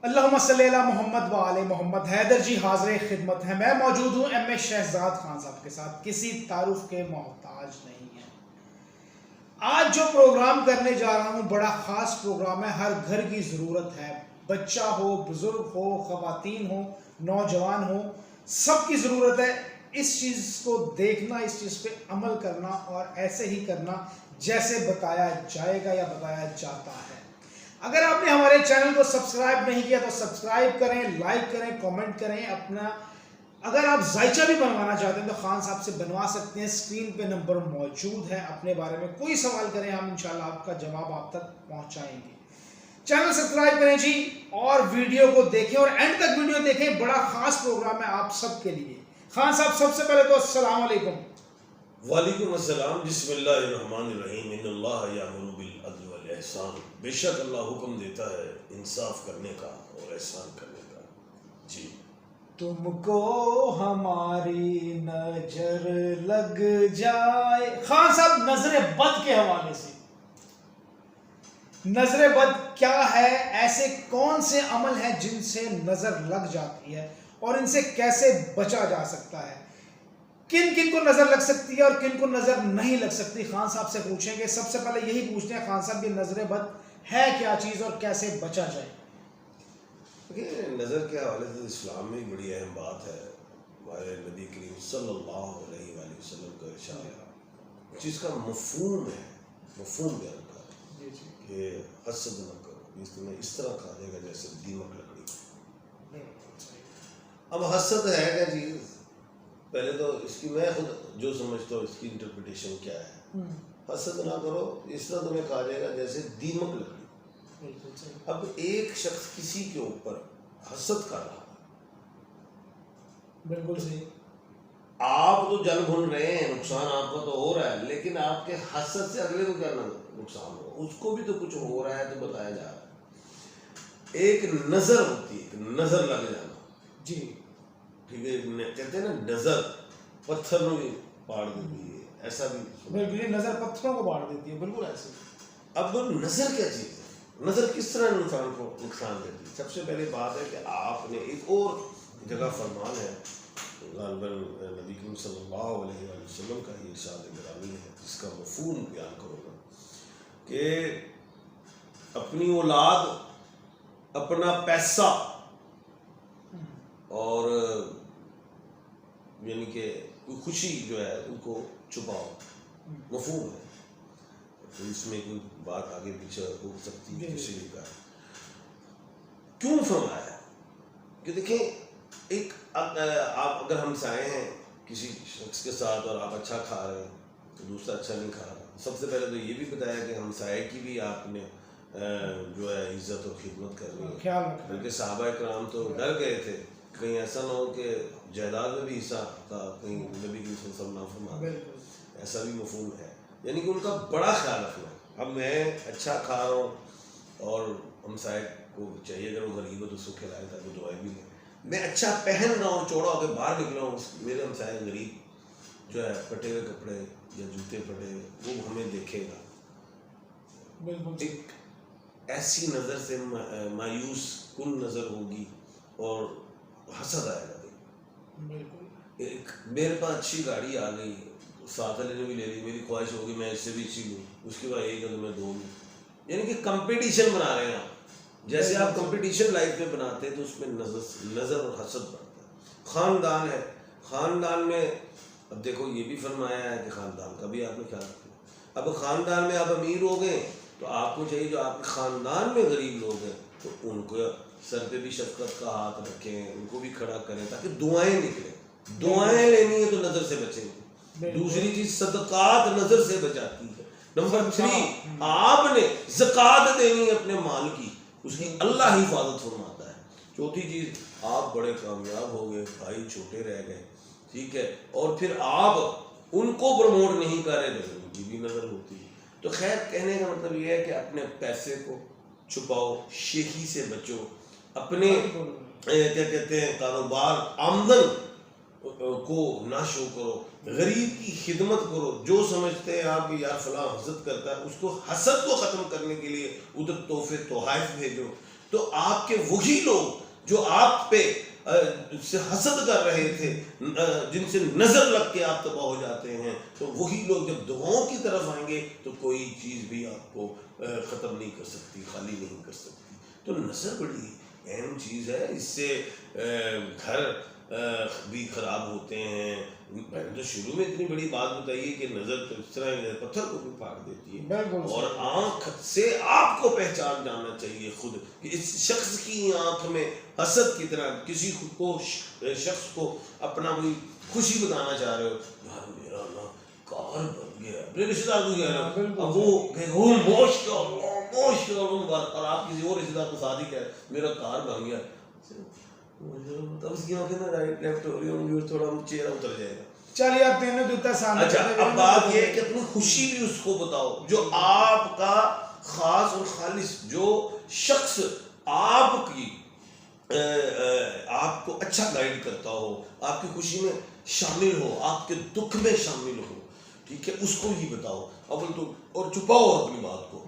اللہم صلی علی محمد و آل محمد. حیدر جی حاضر خدمت ہے. میں موجود ہوں ایم اے شہزاد خان صاحب کے ساتھ، کسی تعارف کے محتاج نہیں ہے. آج جو پروگرام کرنے جا رہا ہوں بڑا خاص پروگرام ہے. ہر گھر کی ضرورت ہے، بچہ ہو، بزرگ ہو، خواتین ہو، نوجوان ہو، سب کی ضرورت ہے. اس چیز کو دیکھنا، اس چیز پہ عمل کرنا اور ایسے ہی کرنا جیسے بتایا جائے گا یا بتایا جاتا ہے. اگر آپ نے ہمارے چینل کو سبسکرائب نہیں کیا تو سبسکرائب کریں، لائک کریں، کامنٹ کریں. اگر آپ ذائچہ بھی بنوانا چاہتے ہیں تو خان صاحب سے بنوا سکتے ہیں. اسکرین پہ نمبر موجود ہے. اپنے بارے میں کوئی سوال کریں، ہم انشاءاللہ آپ کا جواب آپ تک پہنچائیں گے. چینل سبسکرائب کریں جی، اور ویڈیو کو دیکھیں اور اینڈ تک ویڈیو دیکھیں. بڑا خاص پروگرام ہے آپ سب کے لیے. خان صاحب سب سے پہلے تو السلام علیکم. وعلیکم السلام. بسم اللہ الرحمن الرحیم. ان اللہ یامر بالعدل والاحسان. بے شک اللہ حکم دیتا ہے انصاف کرنے کا اور احسان کرنے کا. جی. تم کو ہماری نظر لگ جائے. خان صاحب نظر بد کے حوالے سے، نظر بد کیا ہے؟ ایسے کون سے عمل ہیں جن سے نظر لگ جاتی ہے اور ان سے کیسے بچا جا سکتا ہے؟ کن کن کو نظر لگ سکتی ہے اور کن کو نظر نہیں لگ سکتی؟ خان صاحب سے پوچھیں گے. سب سے پہلے یہی پوچھتے ہیں خان صاحب، یہ نظر بد ہے کیا چیز اور کیسے بچا جائے؟ دیکھیے، نظر کے حوالے سے اسلام میں ایک بڑی اہم بات ہے. ہمارے نبی کریم صلی اللہ علیہ وآلہ وسلم کا ارشاد ہے، جس کا مفہوم ہے، مفہوم بیان کر کہ حسد نہ کرو، اس میں اس طرح کھا جائے گا جیسے دیمک لکڑی. اب حسد ہے کیا چیز؟ پہلے تو اس کی میں خود جو سمجھتا ہوں اس کی انٹرپریٹیشن کیا ہے. حسد نہ کرو، اس طرح تمہیں کھا جائے گا جیسے دیمک لکڑی. اب ایک شخص کسی کے اوپر حسد کر رہا ہے، بالکل صحیح. آپ تو جل بھن رہے ہیں، نقصان آپ کا تو ہو رہا ہے، لیکن آپ کے حسد سے اگلے کو کیا نقصان ہو؟ اس کو بھی تو کچھ ہو رہا ہے تو بتایا جا رہا ہے. ایک نظر ہوتی ہے، ایک نظر لگ جانا. جی ٹھیک ہے، کہتے ہیں نا نظر پتھر میں بھی پاڑ دیتی ہے، ایسا بھی بالکل. یہ نظر پتھروں کو باڑ دیتی ہے، بالکل ایسے. اب نظر کیا چیز ہے؟ نظر کس طرح انسان کو نقصان دیتی ہے؟ سب سے پہلے بات ہے کہ آپ نے ایک اور جگہ فرمان ہے، غالباً نبی کریم صلی اللہ علیہ وآلہ وسلم کا یہ ارشاد گرامی ہے، جس کا مفہوم بیان کروں گا کہ اپنی اولاد، اپنا پیسہ اور یعنی کہ کوئی خوشی جو ہے ان کو چھپاؤ. مفہوم ہے، تو اس میں کوئی بات آگے پیچھے ہو سکتی ہے. کسی کا کیوں فرمایا ہے کہ دیکھیں، ایک آپ اگر ہم سائے ہیں کسی شخص کے ساتھ اور آپ اچھا کھا رہے ہیں تو دوسرا اچھا نہیں کھا رہا. سب سے پہلے تو یہ بھی بتایا کہ ہم سائے کی بھی آپ نے جو ہے عزت اور خدمت کرنی ہے، خیال رکھنا. بلکہ صحابہ کرام تو ڈر گئے تھے کہیں ایسا نہ ہو کہ جائیداد میں بھی حصہ تھا، کہیں نبی کی سلسلہ نہ فرما. ایسا بھی مفہوم ہے، یعنی کہ ان کا بڑا خیال رکھنا. اب میں اچھا کھا رہا ہوں اور ہمسائے کو چاہیے اگر وہ غریب ہو تو اس کو کھلائے تاکہ دعائیں بھی لیں. میں اچھا پہن رہا ہوں، چوڑا ہو کے باہر نکلا ہوں، میرے ہمسائے غریب جو ہے پھٹے ہوئے کپڑے یا جوتے پھٹے ہوئے، وہ ہمیں دیکھے گا. ایک ایسی نظر سے مایوس کن نظر ہوگی اور حسد آئے گا. ایک میرے پاس اچھی گاڑی آ گئی، ساتھ والے نے بھی لے لی، میری خواہش ہوگی میں اس سے بھی اچھی لوں، اس کے بعد ایک میں دو لوں. یعنی کہ کمپٹیشن بنا رہے ہیں آپ. جیسے آپ کمپٹیشن لائف میں بناتے ہیں تو اس میں نظر اور حسد بڑھتا ہے. خاندان ہے، خاندان میں اب دیکھو یہ بھی فرمایا ہے کہ خاندان کا بھی آپ نے خیال رکھنا. اب خاندان میں آپ امیر ہو گئے تو آپ کو چاہیے جو آپ کے خاندان میں غریب لوگ ہیں تو ان کو سر پہ بھی شفقت کا ہاتھ رکھیں، ان کو بھی کھڑا کریں تاکہ دعائیں نکلیں. دعائیں لینی ہے تو نظر سے بچیں گے. دوسری چیز صدقات نظر سے بچاتی ہے. نمبر 3، آپ نے زکوٰۃ دینی ہے اپنے مال کی، اس کی اللہ حفاظت فرماتا ہے. چوتھی چیز، آپ بڑے کامیاب ہو گئے، بھائی چھوٹے رہ گئے، ٹھیک ہے، اور پھر آپ ان کو پروموٹ نہیں کر رہے تو ان کی بھی نظر ہوتی ہے. تو خیر کہنے کا مطلب یہ ہے کہ اپنے پیسے کو چھپاؤ، شیخی سے بچو، اپنے کیا کہتے ہیں کاروبار آمدن کو نہ شو کرو، غریب کی خدمت کرو. جو سمجھتے ہیں آپ کہ یار فلاں حسد کرتا ہے، اس کو حسد کو ختم کرنے کے لیے ادھر تحفے تحائف بھیجو. تو آپ کے وہی لوگ جو آپ پہ سے حسد کر رہے تھے، جن سے نظر لگ کے آپ تباہ ہو جاتے ہیں، تو وہی لوگ جب دعاؤں کی طرف آئیں گے تو کوئی چیز بھی آپ کو ختم نہیں کر سکتی، خالی نہیں کر سکتی. تو نظر بڑی اہم چیز ہے. اس سے گھر بھی خراب ہوتے ہیں. میں نے تو شروع میں اتنی بڑی بات بتائی ہے کہ نظر تو اس طرح پتھر کو بھی پھاڑ دیتی ہے. اور آنکھ سے آپ کو پہچان جاننا چاہیے خود کہ اس شخص کی آنکھ میں حسد کی طرح کسی کو شخص کو اپنا کوئی خوشی بتانا چاہ رہے ہو، یار میرا نا کار بن گیا، اپنے رشتے دار کو کہہ رہے ہو، اب وہ اور آپ کسی اور رشتے دار کو شادی کہہ میرا کار بن گیا، اس کی آنکھیں میں رائٹ لیفٹ ہو رہی ہوں، تھوڑا چہرہ اتر جائے گا. چلیے آپ تینوں دیتا سامنے. اچھا اب بات یہ ہے کہ اپنی خوشی بھی اس کو بتاؤ جو آپ کا خاص اور خالص، جو شخص آپ کی آپ کو اچھا گائیڈ کرتا ہو، آپ کی خوشی میں شامل ہو، آپ کے دکھ میں شامل ہو، ٹھیک ہے، اس کو ہی بتاؤ اول تو، اور چھپاؤ اپنی بات کو.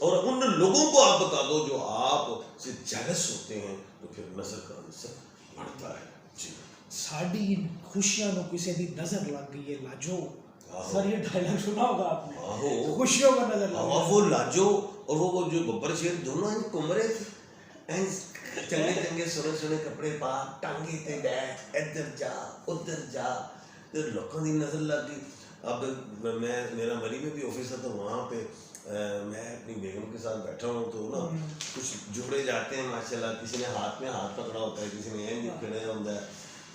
اور ان لوگوں کو آپ بتا دو جو آپ سے جیلس ہوتے ہیں، تو پھر نظر کا عنصر بڑھتا ہے. جی ساڑی خوشیاں نو کسی دی نظر لگ گئی ہے لاجو. سر یہ ڈائلاگ سنا ہوگا آپ نے، خوشیوں کا نظر لگ گیا. وہ لاجو اور وہ جو ببر شیر دونوں کمرے تھے، چنگے چنگے سونے سونے کپڑے پا، ٹانگے تے بیٹھ، ادھر جا ادھر جا، لوگوں دی نظر لگ گئی. اب میرا مری میں بھی آفس تھا، وہاں پہ میں اپنی بیگم کے ساتھ بیٹھا ہوں تو نا کچھ جوڑے جاتے ہیں ماشاءاللہ، کسی نے ہاتھ میں ہاتھ پکڑا ہوتا ہے، کسی نے اینج کھڑا ہوتا ہے.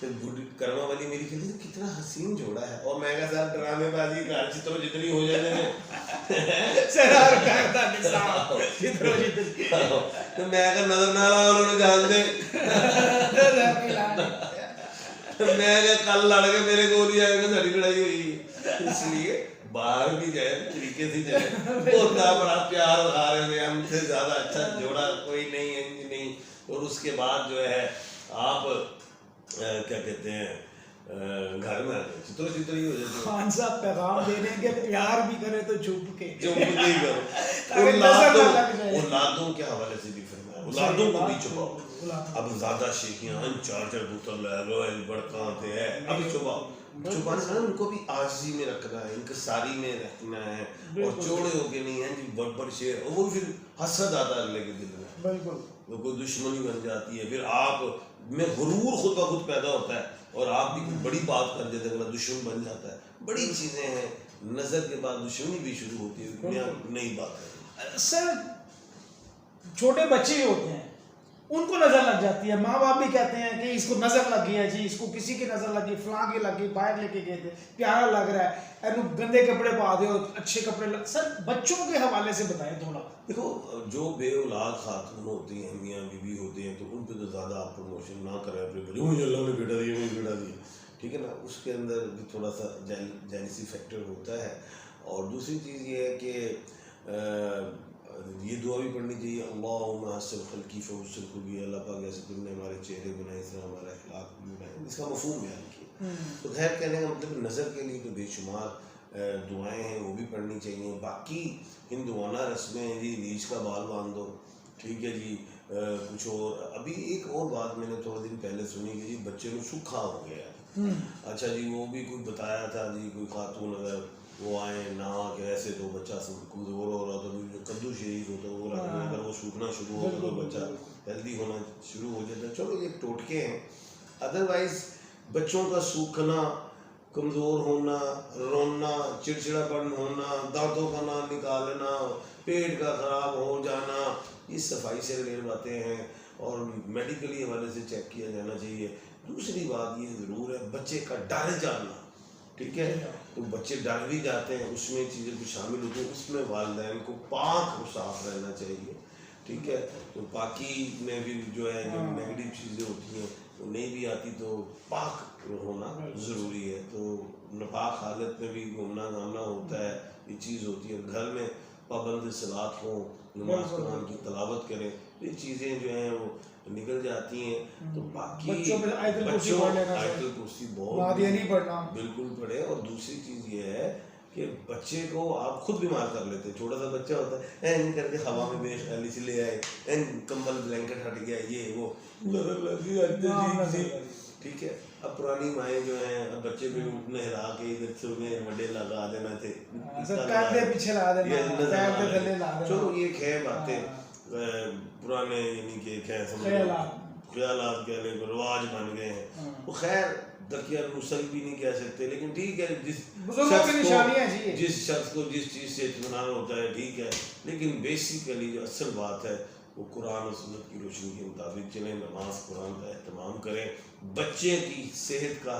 پھر بوڑھی کرما والی میری کہتی ہے کتنا حسین جوڑا ہے، اور میں کہا صاحب ڈرامے بازی کر چترو جتنی ہو جائے تو میں کہا نظر نہ لا انہوں نے جان دے. میں کہا کل لڑ کے میرے کو ہی آئے گا، ساری لڑائی ہوئی. اس لیے باہر بھی جائے طریقے سے جائے. اتنا بڑا پیار دکھا رہے ہیں، ہم سے زیادہ اچھا جوڑا کوئی نہیں ہے نہیں. اور اس کے بعد جو ہے آپ کیا کہتے ہیں گھر میں چترو چتری ہو جاتے. خان صاحب پیغام دے رہے ہیں کہ پیار بھی کرے تو چھپ کے کرو. اولادوں کے حوالے سے بھی فرمایا اولادوں کو بھی چھپاؤ. اب زیادہ شیخیاں چارجر بوتل رویل بڑکاں تے ہے، اب چھپاؤ. چھپانے سے ان کو بھی عاجزی میں رکھنا ہے، انکساری میں رکھنا ہے، اور چوڑے ہو کے نہیں ہیں جی بڑ بڑ شیر. وہ پھر حسد آتا ہے اگلے کے دل میں، بالکل وہ کوئی دشمنی بن جاتی ہے. پھر آپ میں غرور خود بخود پیدا ہوتا ہے، اور آپ بھی کوئی بڑی بات کر دیتے ہیں، اگلا دشمن بن جاتا ہے. بڑی چیزیں ہیں. نظر کے بعد دشمنی بھی شروع ہوتی ہے، نئی بات ہے. سر چھوٹے بچے بھی ہوتے ہیں، ان کو نظر لگ جاتی ہے. ماں باپ بھی کہتے ہیں کہ اس کو نظر لگ گئی ہے جی، اس کو کسی کی نظر لگ گئی، فلاں کی لگ گئی، باہر لے کے گئے تھے، پیارا لگ رہا ہے، اینو گندے کپڑے پا دے اور اچھے کپڑے لگ. سر بچوں کے حوالے سے بتائیں تھوڑا. دیکھو جو بے اولاد خاتون ہوتی ہیں، میاں بیوی ہوتے ہیں، تو ان پہ تو زیادہ آپ پروموشن نہ کریں اپنے بچے، مجھے اللہ نے بیٹا دیا، مجھے بیٹا دیا، ٹھیک ہے نا. اس کے اندر بھی تھوڑا سا جیلسی فیکٹر ہوتا ہے. اور دوسری چیز یہ ہے کہ یہ دعا بھی پڑھنی چاہیے، اللہم حسن خلقی فحسن خلقی، اللہ پاک ایسے تم نے ہمارے چہرے بنائے، اس طرح ہمارا اخلاق بھی بنائے. اس کا مفہوم بیان کیا. تو خیر کہنے کا مطلب نظر کے لیے تو بے شمار دعائیں ہیں، وہ بھی پڑھنی چاہیے. باقی ہندوانہ رسمیں ہیں جی، نیچ کا بال باندھ دو، ٹھیک ہے جی. کچھ اور ابھی ایک اور بات میں نے تھوڑے دن پہلے سنی کہ جی بچے کو سوکھا ہو گیا. اچھا جی وہ بھی کوئی بتایا تھا جی، کوئی خاتون اگر وہ آئیں نہ کہ ایسے تو بچہ کمزور ہو رہا تھا، جو کدو شریف ہوتا ہے وہ رکھنا، اگر وہ سوکھنا شروع ہو تو بچہ ہیلدی ہونا شروع ہو جاتا ہے. چلو یہ ٹوٹکے ہیں. ادروائز بچوں کا سوکھنا، کمزور ہونا، رونا، چڑچڑا پن ہونا، دانتوں کا نہ نکالنا، پیٹ کا خراب ہو جانا، یہ صفائی سے ریلیٹڈ باتیں ہیں اور میڈیکلی حوالے سے چیک کیا جانا چاہیے. دوسری بات یہ ضرور ہے بچے کا ڈر جاننا، ٹھیک ہے. تو بچے ڈر بھی جاتے ہیں، اس میں چیزیں بھی شامل ہوتی ہیں. اس میں والدین کو پاک اور صاف رہنا چاہیے، ٹھیک ہے. تو پاکی میں بھی جو ہے جو نیگیٹو چیزیں ہوتی ہیں وہ نہیں بھی آتی، تو پاک ہونا ضروری ہے. تو ناپاک حالت میں بھی گھومنا گھامنا ہوتا ہے، یہ چیز ہوتی ہے. گھر میں پابند صلات ہوں، نماز قرآن کی تلاوت کریں، یہ چیزیں جو ہیں وہ نکل جاتی ہیں. تو باقی بچوں آیت الکرسی بہت بالکل پڑھے. اور دوسری چیز یہ ہے کہ کہ بچے کو آپ خود بیمار کر لیتے. چھوٹا سا بچہ ہوتا ہے این کر کے ہوا میں بے خیالی سے لے آئے, این کمبل بلینکٹ ہٹ گیا, یہ وہ ٹھیک ہے. اب پرانی مائیں جو ہیں, اب بچے کو نہلا کے ادھر سے انہیں وڈے لگا دینا تھے, چلو یہ ہے باتیں پرانے, یعنی کہ خیالات کہہ لیں, رواج بن گئے ہیں. وہ خیر درکیار مسل بھی نہیں کہہ سکتے, لیکن ٹھیک ہے جس شخص کو جس چیز سے اطمینان ہوتا ہے ٹھیک ہے. لیکن بیسیکلی جو اصل بات ہے وہ قرآن و سنت کی روشنی کے مطابق چلیں, نماز قرآن کا اہتمام کریں, بچے کی صحت کا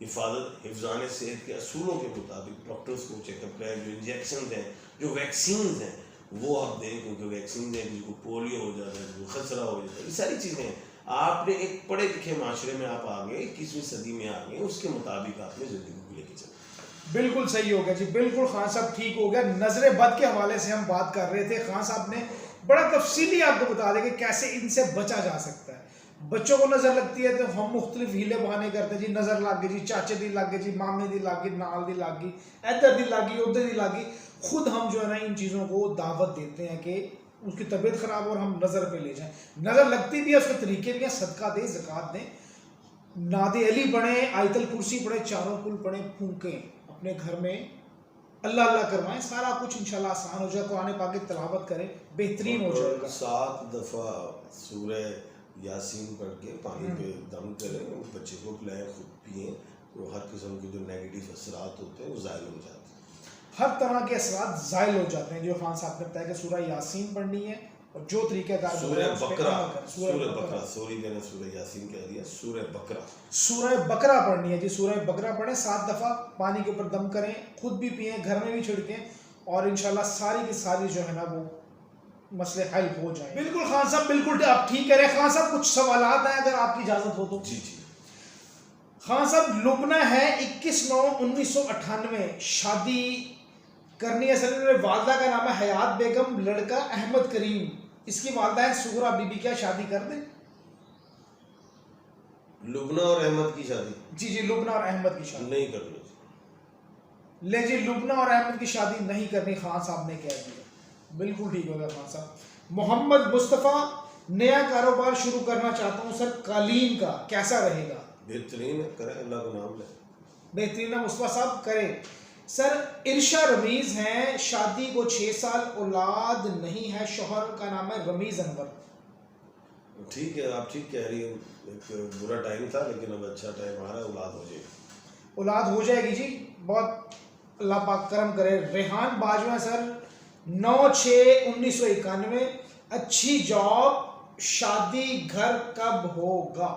حفاظت, حفظان صحت کے اصولوں کے مطابق ڈاکٹرز کو چیک اپ کریں. جو انجیکشنز ہیں, جو ویکسینز ہیں وہ آپ دیں, کیونکہ ویکسین ہے, کسی کو پولیو ہو جاتا ہے, کسی کو خسرہ ہو جاتا ہے, یہ ساری چیزیں ہیں. آپ نے ایک پڑھے لکھے معاشرے میں آپ آ گئے, 21ویں صدی میں آ گئے, اس کے مطابق آپ نے زندگی کو لے کے چلیں. بالکل صحیح ہو گیا جی, بالکل خان صاحب ٹھیک ہو گیا. نظر بد کے حوالے سے ہم بات کر رہے تھے, خان صاحب نے بڑا تفصیلی آپ کو بتا دیں کہ کیسے ان سے بچا جا سکتا ہے. بچوں کو نظر لگتی ہے تو ہم مختلف ہیلے بہانے کرتے ہیں, جی نظر لگ گئی جی, چاچے دی لگ گئی جی, مامے دی لگ گئی, نال دی لگ گئی, ادھر دی لگ گئی, ادھر دی لگ گئی. خود ہم جو ہے نا ان چیزوں کو دعوت دیتے ہیں کہ اس کی طبیعت خراب اور ہم نظر پہ لے جائیں. نظر لگتی بھی ہے, اس کے طریقے بھی ہیں, صدقہ دیں, زکوٰۃ دیں, ناد علی پڑھیں, آیت الکرسی پڑھیں, چاروں کل پڑھیں, پھونکیں, اپنے گھر میں اللہ اللہ کروائیں, سارا کچھ انشاءاللہ آسان ہو جائے. قرآن پاک کی تلاوت کریں, بہترین ہو جائے گا. 7 دفعہ سورہ یاسین پڑھ کے پانی پہ دم کریں, بچے کو پلائیں, خود پئیں, تو ہر قسم کے جو نیگیٹو اثرات ہوتے ہیں وہ ظاہر ہو جاتے ہیں. ہر طرح کے اثرات زائل ہو جاتے ہیں. جو خان صاحب نے بتایا کہ سورہ یاسین پڑھنی ہے, اور جو طریقہ کار سورہ بقرہ سوری میں نے سورہ یاسین کہہ دیا, سورہ بقرہ پڑھنی ہے جی. سورہ بقرہ پڑھیں, 7 دفعہ پانی کے اوپر دم کریں, خود بھی پئیں, گھر میں بھی چھڑکیں, اور انشاءاللہ ساری کی ساری جو ہے نا وہ مسئلے حل ہو جائیں. بالکل خان صاحب, بالکل آپ ٹھیک کہہ رہے ہیں. خان صاحب کچھ سوالات ہیں اگر آپ کی اجازت ہو تو. جی. خان صاحب لبنہ ہے, 21/9/1998, شادی کرنی ہے. سر والدہ کا نام ہے حیات بیگم, لڑکا احمد کریم, اس کی والدہ ہے سغرا بی بی. کیا شادی کر دیں؟ لبنہ اور احمد کی شادی؟ جی لبنہ اور احمد کی شادی نہیں کرنی. لے جی, لبنہ اور احمد کی شادی نہیں کرنی, خان صاحب نے کہہ دیا. بالکل ٹھیک ہو گیا خان صاحب. محمد مصطفیٰ, نیا کاروبار شروع کرنا چاہتا ہوں سر, قالین کا, کیسا رہے گا؟ بہترین ہے, کریں, اللہ کا نام لیں. بہترین ہے مصطفیٰ صاحب, کریں. سر ارشا رمیز ہیں, شادی کو 6 سال, اولاد نہیں ہے, شوہر کا نام ہے رمیز انور. ٹھیک ہے, آپ ٹھیک کہہ رہی ہیں, ایک برا ٹائم تھا لیکن اب اچھا ٹائم آ رہا ہے, اولاد ہو جائے گی. اولاد ہو جائے گی جی, بہت اللہ پاک کرم کرے. ریحان باجوہ سر, 9/6/1991, اچھی جاب, شادی گھر کب ہوگا؟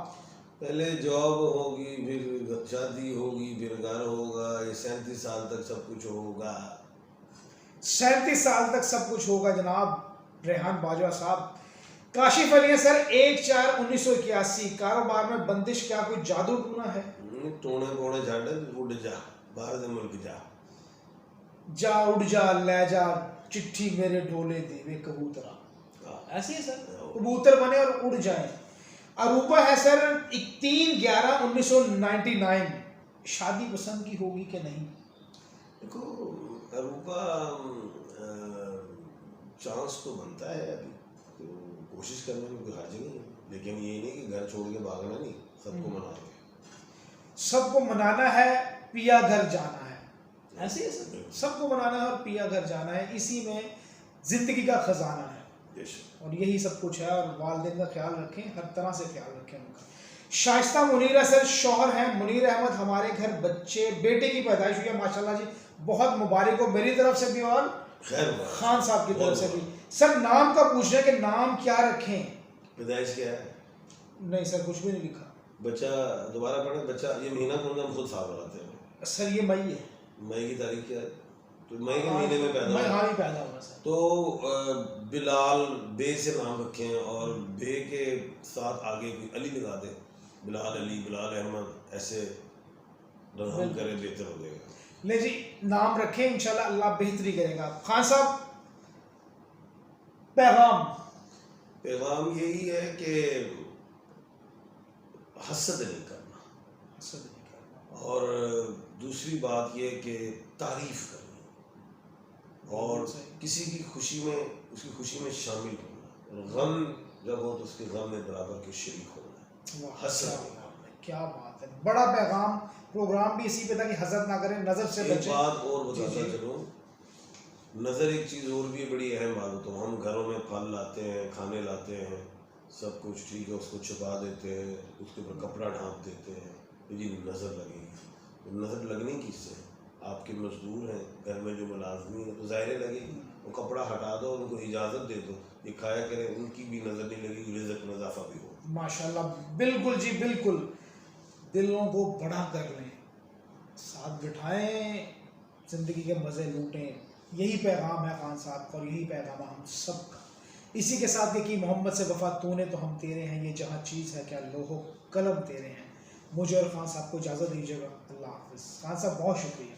پہلے جاب ہوگی, پھر شادی ہوگی, پھر گھر ہوگا, یہ 37 سال تک سب کچھ ہوگا. 37 سال تک سب کچھ ہوگا جناب ریحان باجوہ صاحب. کاشف علی ہے سر, 1/4/1981, کاروبار میں بندش, کیا کوئی جادو ٹونا ہے؟ ٹونے پونے چھاڑے, اڑ جا, باہر دے ملک جا. جا اڑ جا, لے جا چٹھی میرے ڈھولے دیوے کبوترا. ایسے ہے سر, کبوتر بنے اور اڑ جائیں. عروبہ ہے سر, 3/11/1999, شادی پسند کی ہوگی کہ نہیں؟ دیکھو عروبہ, چانس تو بنتا ہے ابھی, تو کوشش کرنے میں کوئی حرج نہیں ہے, لیکن یہ نہیں کہ گھر چھوڑ کے بھاگنا نہیں, سب کو منانا ہے. سب کو منانا ہے, پیا گھر جانا ہے. ایسے ہے سر, سب کو منانا ہے اور پیا گھر جانا ہے, اسی میں زندگی کا خزانہ ہے, اور یہی سب کچھ ہے. اور والدین کا خیال رکھیں, ہر طرح سے خیال رکھیں ان کا. شائستہ منیر ہے سر, شوہر ہیں منیر احمد, ہمارے گھر بچے, بیٹے کی پیدائش ہوئی ہے ماشاءاللہ جی, بہت مبارک ہو میری طرف سے بھی اور خان صاحب کی طرف سے بھی. سر نام کا پوچھ رہے ہیں کہ نام کیا رکھیں؟ پیدائش کیا ہے؟ نہیں سر کچھ بھی نہیں لکھا. بچہ دوبارہ پڑھیں, بچہ یہ مہینہ کون سا ہم خود صاحب بناتے ہیں. سر یہ مئی ہے. مئی کی تاریخ کیا ہے؟ تو مئی کے مہینے میں پیدا ہوا. ہاں پیدا ہوا سر. تو بلال بے سے نام رکھیں, اور بے کے ساتھ آگے علی لگا دیں, بلال علی, بلال احمد, ایسے رقم کریں, بہتر ہو جائے گا. لے جی نام رکھیں, انشاءاللہ اللہ بہتری کرے گا. خان صاحب پیغام یہی ہے کہ حسد نہیں کرنا, اور دوسری بات یہ کہ تعریف کرنی اور کسی کی خوشی میں اس کی خوشی میں شامل ہونا، غم جب ہو تو اس کے غم میں برابر کے شریک ہونا، حسد۔ کیا بات ہے، بڑا پیغام، پروگرام بھی اسی پہ تھا کہ حسد نہ کریں، نظر سے ایک بچیں۔ بات اور بتاتا چلوں، نظر ایک چیز اور بھی بڑی اہم بات ہوتا ہے، ہم گھروں میں پھل لاتے ہیں، کھانے لاتے ہیں، سب کچھ ٹھیک ہے، اس کو چھپا دیتے ہیں، اس کے اوپر کپڑا ڈھانپ دیتے ہیں، جی نظر لگے گی، نظر لگنی کس سے؟ آپ کے مزدور ہیں گھر میں جو ملازمی ہیں تو ظاہر لگے گی، وہ کپڑا ہٹا دو، ان کو اجازت دے دو، یہ کھایا کریں، ان کی بھی نظر نہیں لگے گی، رزق میں اضافہ بھی ہو۔ ماشاءاللہ، بالکل جی بالکل، دلوں کو بڑا کر لیں، ساتھ بٹھائیں، زندگی کے مزے لوٹیں، یہی پیغام ہے خان صاحب کا اور یہی پیغام ہے ہم سب کا۔ اسی کے ساتھ کہ محمد سے وفا تو نے تو ہم تیرے ہیں، یہ جہاں چیز ہے کیا لوح و قلم تیرے ہیں۔ مجھے اور خان صاحب کو اجازت دیجیے گا، اللہ حافظ۔ خان صاحب بہت شکریہ۔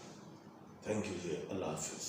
تھینک یو جی، اللہ حافظ۔